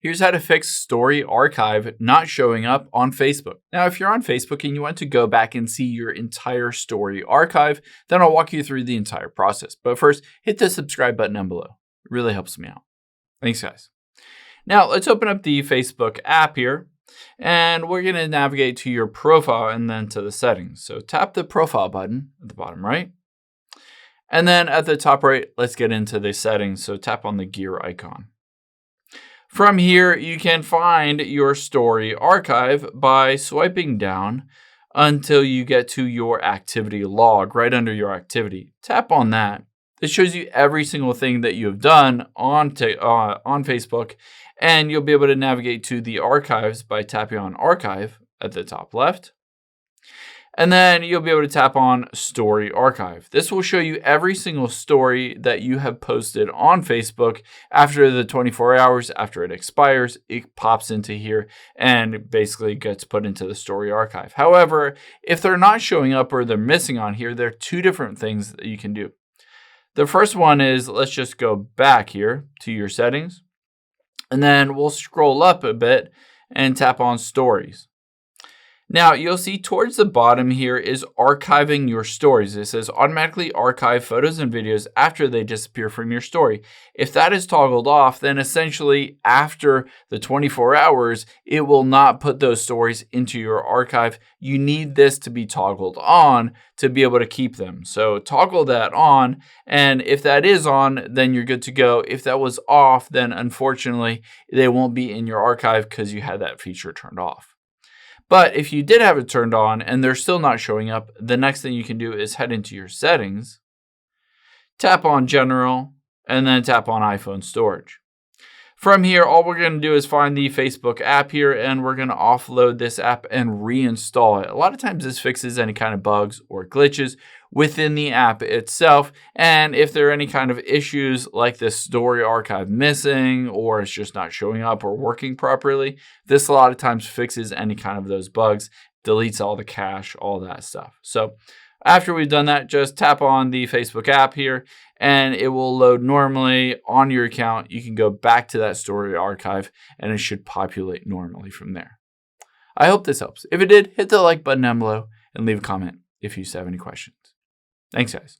Here's how to fix Story Archive not showing up on Facebook. Now, if you're on Facebook and you want to go back and see your entire Story Archive, then I'll walk you through the entire process. But first, hit the subscribe button down below. It really helps me out. Thanks, guys. Now, let's open up the Facebook app here, and we're going to navigate to your profile and then to the settings. So tap the profile button at the bottom right. And then at the top right, let's get into the settings. So tap on the gear icon. From here, you can find your Story Archive by swiping down until you get to your activity log right under your activity. Tap on that. It shows you every single thing that you have done on Facebook, and you'll be able to navigate to the archives by tapping on Archive at the top left. And then you'll be able to tap on Story Archive. This will show you every single story that you have posted on Facebook after the 24 hours after it expires. It pops into here and basically gets put into the Story Archive. However, if they're not showing up or they're missing on here, there are two different things that you can do. The first one is, let's just go back here to your settings, and then we'll scroll up a bit and tap on Stories. Now, you'll see towards the bottom here is archiving your stories. It says automatically archive photos and videos after they disappear from your story. If that is toggled off, then essentially after the 24 hours, it will not put those stories into your archive. You need this to be toggled on to be able to keep them. So toggle that on, and if that is on, then you're good to go. If that was off, then unfortunately, they won't be in your archive because you had that feature turned off. But if you did have it turned on and they're still not showing up, the next thing you can do is head into your settings, tap on General, and then tap on iPhone Storage. From here, all we're going to do is find the Facebook app here, and we're going to offload this app and reinstall it. A lot of times this fixes any kind of bugs or glitches within the app itself. And if there are any kind of issues like this Story Archive missing, or it's just not showing up or working properly, this a lot of times fixes any kind of those bugs, deletes all the cache, all that stuff. So after we've done that, just tap on the Facebook app here, and it will load normally on your account. You can go back to that Story Archive, and it should populate normally from there. I hope this helps. If it did, hit the like button down below and leave a comment if you have any questions. Thanks, guys.